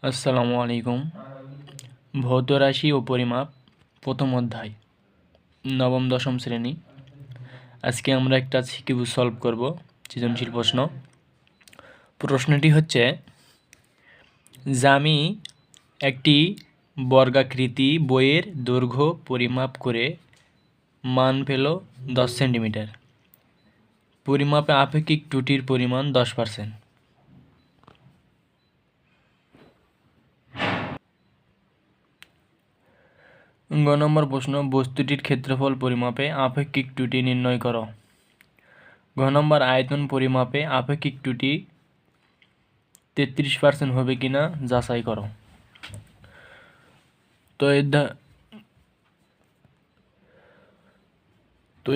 আসসালামু আলাইকুম। ভৌত রাশি ও পরিমাপ প্রথম অধ্যায়, নবম দশম শ্রেণী। আজকে আমরা একটা সিকিউ সলভ করব, সৃজনশীল প্রশ্ন। প্রশ্নটি হচ্ছে, জামি একটি বর্গাকৃতি বইয়ের দৈর্ঘ্য পরিমাপ করে মান পেল 10 সেন্টিমিটার। পরিমাপে আপেক্ষিক ত্রুটির পরিমাণ 10%। গ নম্বর প্রশ্ন, বস্তুটির ক্ষেত্রফল পরিমাপে আপেক্ষিক ত্রুটি নির্ণয় করো। ঘ নম্বর, আয়তন পরিমাপে আপেক্ষিক ত্রুটি 33% হবে কিনা যাচাই করো। তো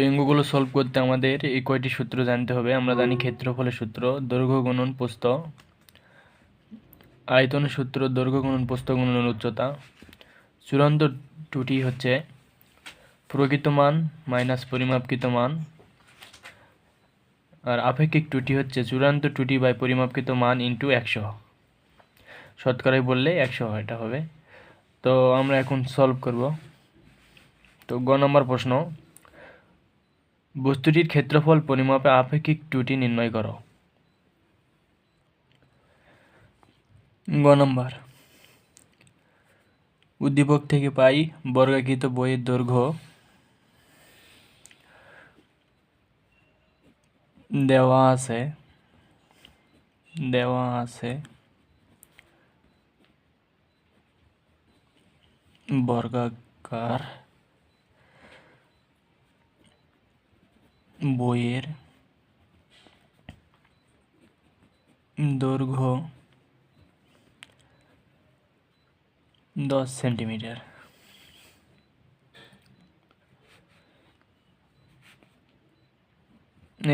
অঙ্কগুলো সলভ করতে আমাদের এই কয়টি সূত্র জানতে হবে। আমরা জানি ক্ষেত্রফলের সূত্র দৈর্ঘ্য গুণন প্রস্থ, আয়তনের সূত্র দৈর্ঘ্য গুণন প্রস্থ গুণন উচ্চতা, চূড়ান্ত ত্রুটি হচ্ছে প্রকৃত মান মাইনাস পরিমাপকৃত মান, আর আপেক্ষিক ত্রুটি হচ্ছে চূড়ান্ত ত্রুটি বাই পরিমাপকৃত মান ইন্টু 100। শতকরায় বললে 100 এটা হবে। তো আমরা এখন সলভ করব। তো গ নম্বর প্রশ্ন, বস্তুটির ক্ষেত্রফল পরিমাপে আপেক্ষিক ত্রুটি নির্ণয় করো। গ নম্বর, উদ্দীপক থেকে পাই বর্গাকৃত বইয়ের দৈর্ঘ্য দেওয়া আছে বর্গাকার বইয়ের দৈর্ঘ্য 10 সেন্টিমিটার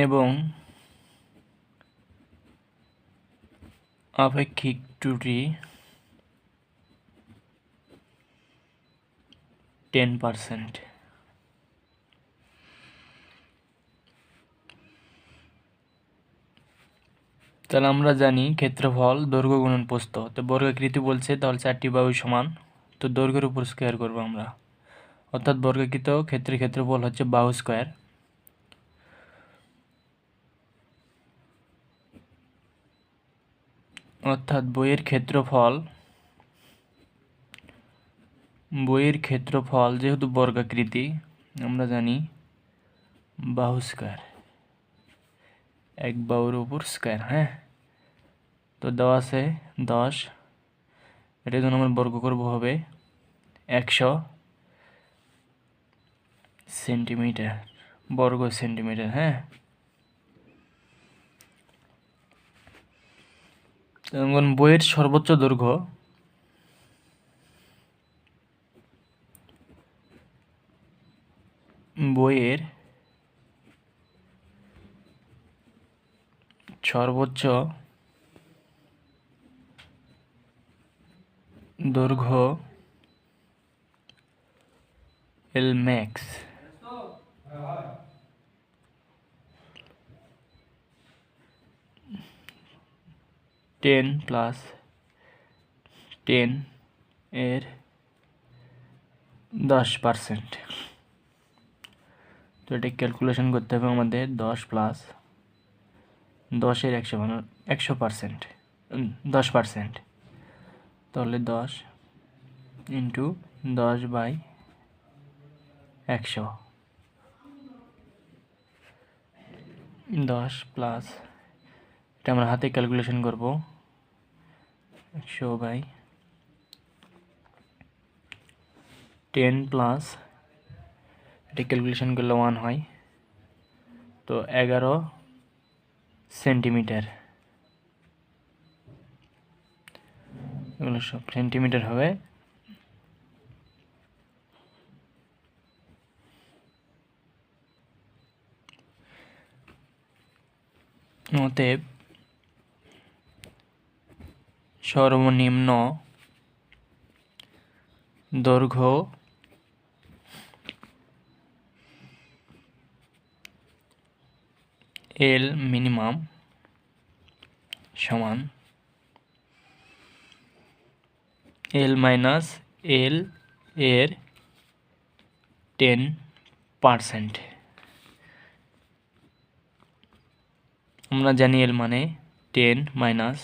এবং আপেক্ষিক ত্রুটি 10%। তাহলে আমরা জানি ক্ষেত্রফল দৈর্ঘ্য গুণন প্রস্থ। তো বর্গাকৃতি বলছে, তাহলে 4টি বাহু সমান, তো দৈর্ঘ্যের উপর স্কোয়ার করবো আমরা, অর্থাৎ বর্গাকৃত ক্ষেত্রের ক্ষেত্রফল হচ্ছে বাহু স্কোয়ার। অর্থাৎ বইয়ের ক্ষেত্রফল যেহেতু বর্গাকৃতি, আমরা জানি বাহু স্কোয়ার, এক বাহুর উপর স্কোয়ার। হ্যাঁ, তো দেওয়া আছে 10, এটা যখন আমরা বর্গ করবো হবে 100 সেন্টিমিটার, বর্গ সেন্টিমিটার। হ্যাঁ, এখন বইয়ের সর্বোচ্চ দৈর্ঘ্য দৈর্ঘ্য এল ম্যাক্স 10 + 10 এর 10%। তো এটা ক্যালকুলেশন করতে হবে আমাদের। 10 + 10-এর 100 মানে 100%, 10%। তাহলে 10 ইন্টু 10/100, 10 প্লাস, এটা আমরা হাতে ক্যালকুলেশন করব, 100/10 প্লাস, এটা ক্যালকুলেশন করলে 1 হয়, তো 11 সেন্টিমিটার। এগুলো সব সেন্টিমিটার হবে। অতএব সর্বনিম্ন দৈর্ঘ্য এল মিনিমাম সমান এল মাইনাস এল এর 10%। আমরা জানি এল মানে 10 মাইনাস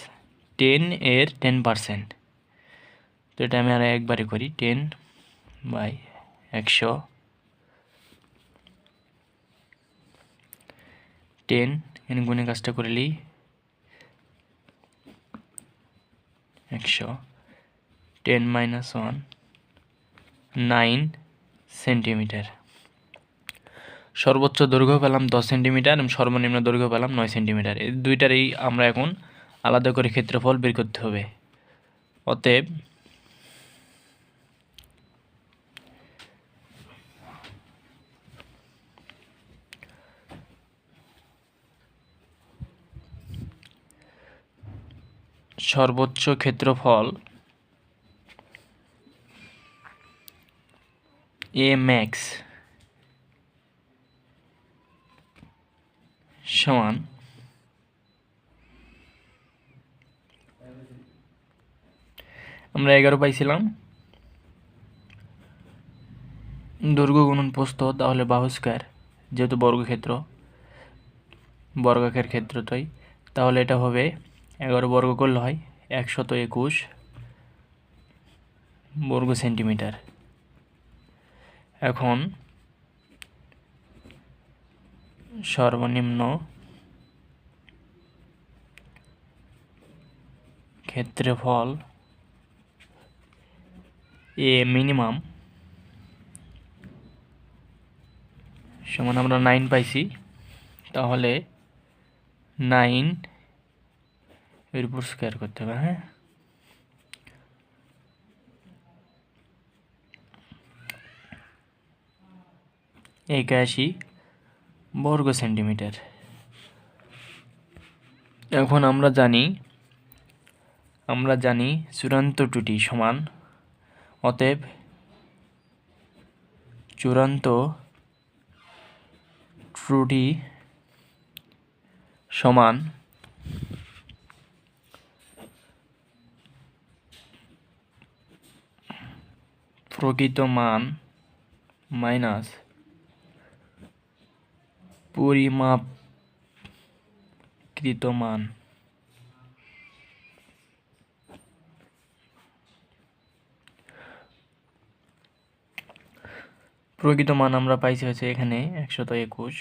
10 এর 10%। তো এটা আমি আর একবারে করি, 10/100, 10 এখানে গুণে কাজটা করে নিই, 100, 10 - 1, 9 সেন্টিমিটার। সর্বোচ্চ দৈর্ঘ্য পেলাম 10 সেন্টিমিটার এবং সর্বনিম্ন দৈর্ঘ্য পেলাম 9 সেন্টিমিটার। এই দুইটারই আমরা এখন আলাদা করে ক্ষেত্রফল বের করতে হবে। অতএব সর্বোচ্চ ক্ষেত্রফল এ ম্যাক্স সমান আমরা 11 পাইছিলাম, দৈর্ঘ্য গুণন প্রস্থ, তাহলে বাহু স্কয়ার, যেহেতু বর্গাকার ক্ষেত্রটাই, তাহলে এটা হবে 11 বর্গ করলে হয় 121 বর্গ সেন্টিমিটার। এখন সর্বনিম্ন ক্ষেত্রফল এ মিনিমাম সমান আমরা 9 পাইছি, তাহলে 9 এর উপর স্কয়ার করতে হবে। হ্যাঁ, একাশি বর্গ সেন্টিমিটার। এখন আমরা জানি চূড়ান্ত ত্রুটি সমান, অতএব চূড়ান্ত ত্রুটি সমান প্রকৃত মান মাইনাস পরিমাপকৃত মান। প্রকৃত মান আমরা পাইছি হচ্ছে এখানে 121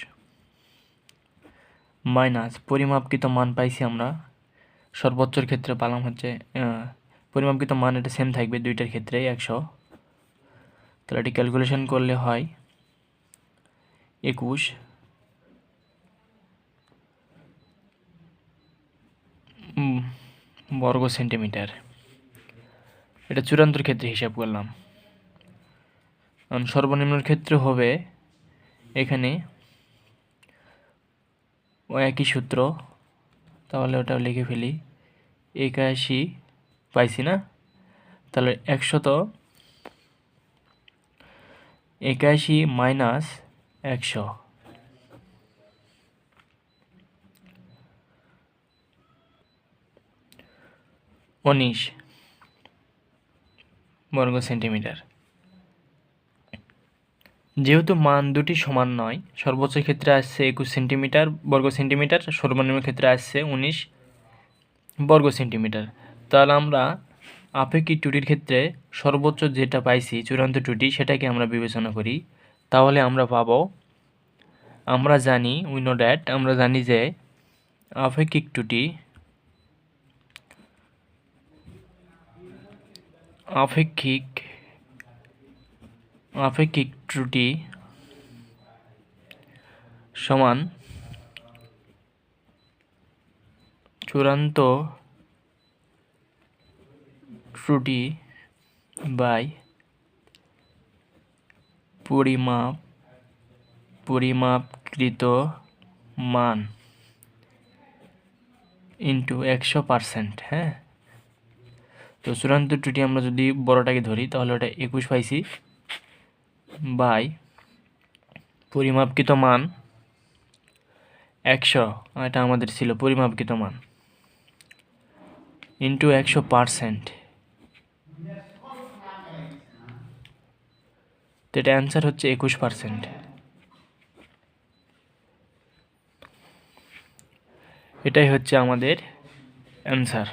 মাইনাস পরিমাপকৃত মান পাইছি আমরা সর্বোচ্চর ক্ষেত্রে পেলাম হচ্ছে পরিমাপকৃত মান, এটা সেম থাকবে দুইটার ক্ষেত্রে 100। তাহলে এটি ক্যালকুলেশন করলে হয় 21 বর্গ সেন্টিমিটার। এটা চূড়ান্তর ক্ষেত্রে হিসাব করলাম। সর্বনিম্নের ক্ষেত্রে হবে এখানে ও একই সূত্র, তাহলে ওটা লিখে ফেলি, 81 পাইছি না, তাহলে 81 মাইনাস 100, 19 বর্গ সেন্টিমিটার। যেহেতু মান দুটি সমান নয়, সর্বোচ্চ ক্ষেত্রে আসছে 21 সেন্টিমিটার বর্গ সেন্টিমিটার, সর্বনিম্ন ক্ষেত্রে আসছে 19 বর্গ সেন্টিমিটার। তাহলে আমরা আপেক্ষিক ত্রুটির ক্ষেত্রে সর্বোচ্চ যেটা পাইছি চূড়ান্ত ত্রুটি, সেটাকে আমরা বিবেচনা করি। তাহলে আমরা পাবো, আমরা জানি যে আপেক্ষিক ত্রুটি সমান চূড়ান্ত ত্রুটি বাই পরিমাপকৃত মান ইন্টু 100%। হ্যাঁ, তো চূড়ান্ত ত্রুটি আমরা যদি বড়টাকে ধরি তাহলে ওটা 21 পাইছি বাই পরিমাপকৃত মান 100, এটা আমাদের ছিল পরিমাপকৃত মান, ইন্টু 100%। এটা অ্যান্সার হচ্ছে 21%। এটাই হচ্ছে আমাদের অ্যান্সার।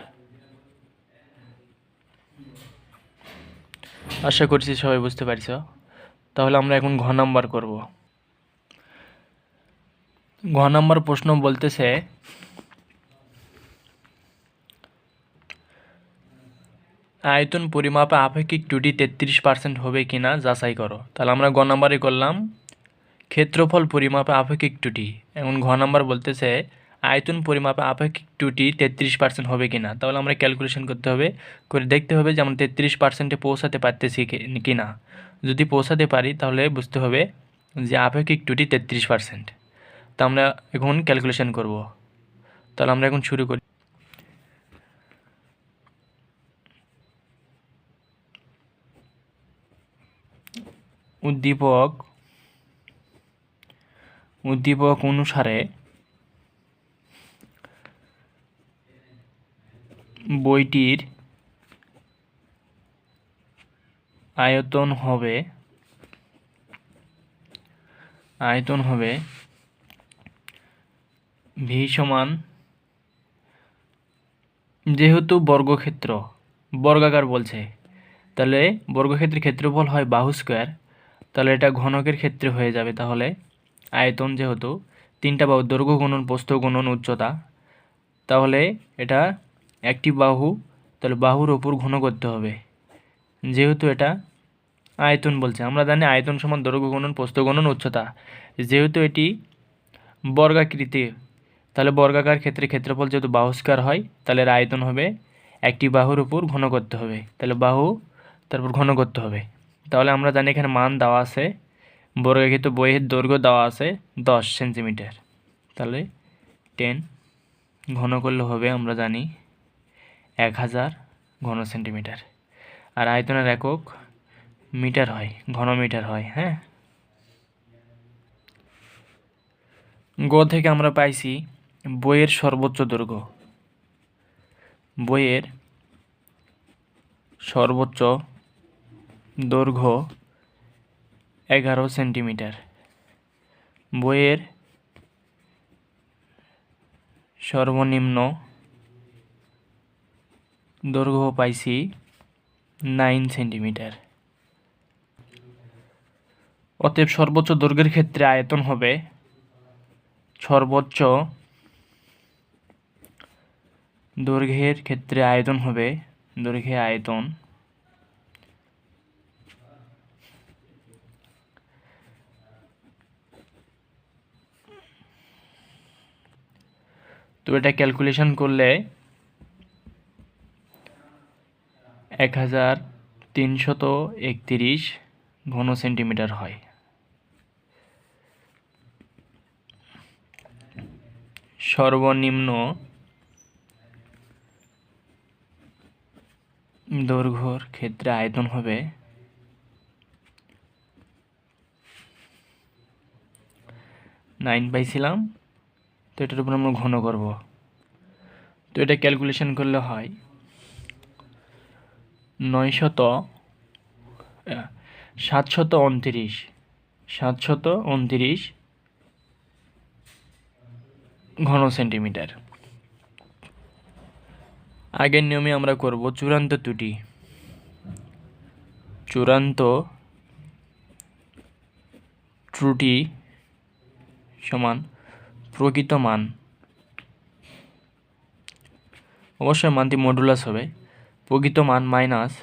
আশা করছি সবাই বুঝতে পারছ। তাহলে আমরা এখন ঘ নাম্বার করব। ঘ নাম্বার প্রশ্ন বলতেছে আয়তন পরিমাপে আপেক্ষিক ত্রুটি 33% হবে কিনা যাচাই করো। তাহলে আমরা গ নাম্বারে করলাম ক্ষেত্রফল পরিমাপে আপেক্ষিক ত্রুটি। এখন ঘ নাম্বার বলতেছে আয়তন পরিমাপে আপেক্ষিক ত্রুটি 33% হবে কিনা। তাহলে আমরা ক্যালকুলেশন করতে হবে, করে দেখতে হবে যে আমরা 33%-এ পৌঁছাতে পারতেছি কিনা। যদি পৌঁছাতে পারি তাহলে বুঝতে হবে যে আপেক্ষিক ত্রুটি 33%। তা আমরা এখন ক্যালকুলেশন করব। তাহলে আমরা এখন শুরু করি। উদ্দীপক অনুসারে বইটির আয়তন হবে ভি সমান, যেহেতু বর্গাকার বলছে, তাহলে বর্গক্ষেত্রের ক্ষেত্রফল হয় বাহু স্কোয়ার, তাহলে এটা ঘনকের ক্ষেত্রে হয়ে যাবে। তাহলে আয়তন যেহেতু 3টা বাহু দৈর্ঘ্য গুণন প্রস্থ গুণন উচ্চতা, তাহলে এটা একটি বাহু, তাহলে বাহুর ওপর ঘন করতে হবে। যেহেতু এটা আয়তন বলছে, আমরা জানি আয়তন সমান দৈর্ঘ্য গুণন প্রস্থ গুণন উচ্চতা। যেহেতু এটি বর্গাকৃতি, তাহলে বর্গাকার ক্ষেত্রে ক্ষেত্রফল যেহেতু বাহু স্কয়ার হয়, তাহলে এর আয়তন হবে একটি বাহুর উপর ঘন করতে হবে। তাহলে বাহু তারপর ঘন করতে হবে। তাহলে আমরা জানি এখানে মান দেওয়া আছে, বর্গাকৃত বইয়ের দৈর্ঘ্য দেওয়া আছে 10 সেন্টিমিটার। তাহলে 10 ঘন করলে হবে আমরা জানি 1000 ঘন সেন্টিমিটার। আর আয়তনের একক মিটার হয়, ঘনমিটার হয়। হ্যাঁ, গ থেকে আমরা পাইছি বইয়ের সর্বোচ্চ দৈর্ঘ্য। বইয়ের সর্বোচ্চ দৈর্ঘ্য 11 সেন্টিমিটার। বইয়ের সর্বনিম্ন দৈর্ঘ্য পাইছি 9 সেন্টিমিটার। অতএব সর্বোচ্চ দৈর্ঘ্যের ক্ষেত্রে আয়তন হবে দৈর্ঘ্যে আয়তন তো এটা ক্যালকুলেশন করলে 1331 ঘন সেন্টিমিটার হয়। সর্বনিম্ন দৈর্ঘ্যের ক্ষেত্রে আয়তন হবে 9 পাইছিলাম, তো এটার উপর আমরা ঘন করব। তো এটা ক্যালকুলেশন করলে হয় 729 ঘন সেন্টিমিটার। আগের নিয়মে আমরা করব চূড়ান্ত ত্রুটি সমান প্রকৃত মান, অবশ্যই মানটি মডুলাস হবে, প্রকৃত মান মাইনাস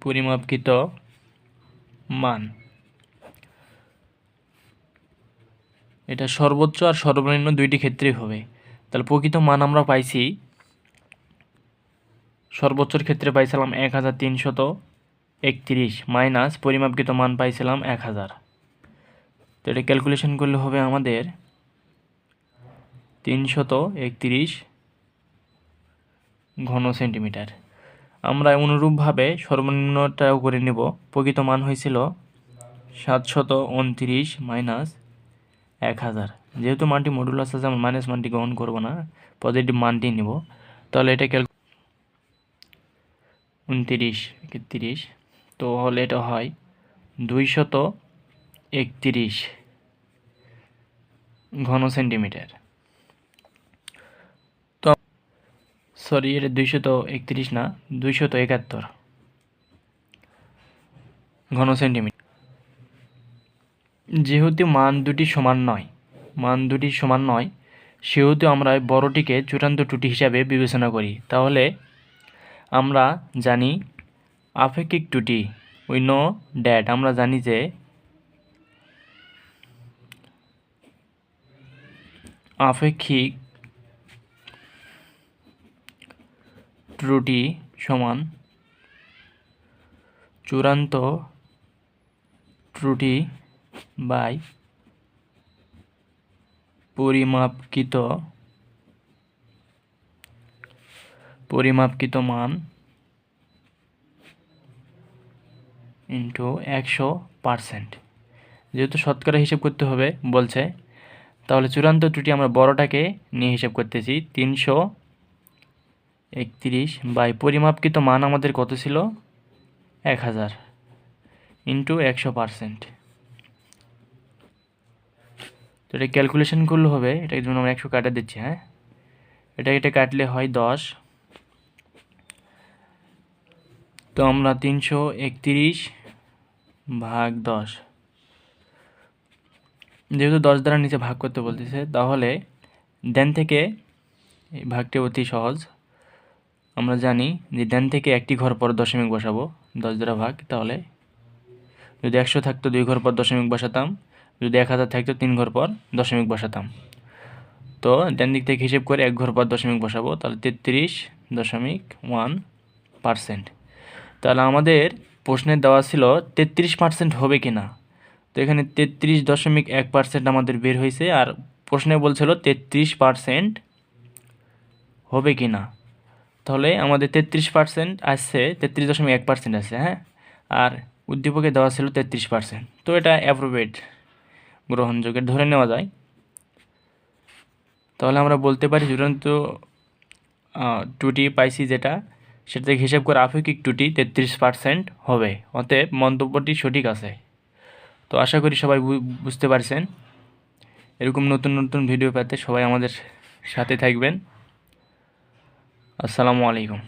পরিমাপকৃত মান। এটা সর্বোচ্চ আর সর্বনিম্ন দুইটি ক্ষেত্রেই হবে। তাহলে প্রকৃত মান আমরা পাইছি, সর্বোচ্চর ক্ষেত্রে পাইছিলাম 1331 মাইনাস পরিমাপকৃত মান পাইছিলাম 1000। তো এটা ক্যালকুলেশন করলে হবে আমাদের 331 ঘন সেন্টিমিটার। আমরা অনুরূপভাবে সর্বনিম্নটাও করে নেব। প্রকৃত মান হয়েছিল 729 মাইনাস 1000। যেহেতু মানটি মডুলাস আছে, আমরা মাইনাস মানটি গ্রহণ করব না, পজিটিভ মানটি নেব। তাহলে এটা 29 30, তো হলে এটা হয় 231 ঘন সেন্টিমিটার। তো সরি, এটা 231 না, 271 ঘন সেন্টিমিটার। যেহেতু মান দুটি সমান নয় সেহেতু আমরা বড়টিকে চূড়ান্ত ত্রুটি হিসাবে বিবেচনা করি। তাহলে আমরা জানি আপেক্ষিক ত্রুটি, উই নো দ্যাট, আমরা জানি যে আপেক্ষিক ত্রুটি সমান চূড়ান্ত ত্রুটি বাই পরিমাপকৃত মান ইন্টু 100%। যেহেতু শতকরা হিসেব করতে হবে বলছে, তাহলে চূড়ান্ত ত্রুটি আমরা বড়টাকে নিয়ে হিসাব করতেছি 331 বাই পরিমাপকৃত মান আমাদের কত ছিল 1000 ইন্টু 100%। তো এটা ক্যালকুলেশন করলে হবে, এটার জন্য আমরা 100 কাটা দিচ্ছি। হ্যাঁ, এটা কাটলে হয় 10। তো আমরা 331 ভাগ 10, যেহেতু 10 দ্বারা নিচে ভাগ করতে বলতেছে, তাহলে দেন থেকে এই ভাগটি অতি সহজ। আমরা জানি যে দেন থেকে একটি ঘর পর দশমিক বসাবো, 10 দ্বারা ভাগ। তাহলে যদি 100 থাকতো 2 ঘর পর দশমিক বসাতাম, যদি 1000 থাকতো 3 ঘর পর দশমিক বসাতাম। তো ডান দিক থেকে হিসেব করে 1 ঘর পর দশমিক বসাবো, তাহলে 33.1%। তাহলে আমাদের প্রশ্নে দেওয়া ছিল 33% হবে কি না। তো এখানে 33.1% আমাদের বের হয়েছে, আর প্রশ্নে বলছিল 33% হবে কি না। তাহলে আমাদের 33% আসছে, 33.1% আছে। হ্যাঁ, আর উদ্দীপকে দেওয়া ছিল 33%। তো এটা অ্যাপ্রোপ্রিয়েট, গ্রহণযোগ্য ধরে নেওয়া যায়। তাহলে আমরা বলতে পারি চূড়ান্ত ত্রুটি পাইছি যেটা, সেটা থেকে হিসাব করে আপেক্ষিক ত্রুটি 33% হবে। অতএব মন্তব্যটি সঠিক আছে। তো আশা করি সবাই বুঝতে পারছেন। এরকম নতুন নতুন ভিডিও পেতে সবাই আমাদের সাথে থাকবেন। আসসালামু আলাইকুম।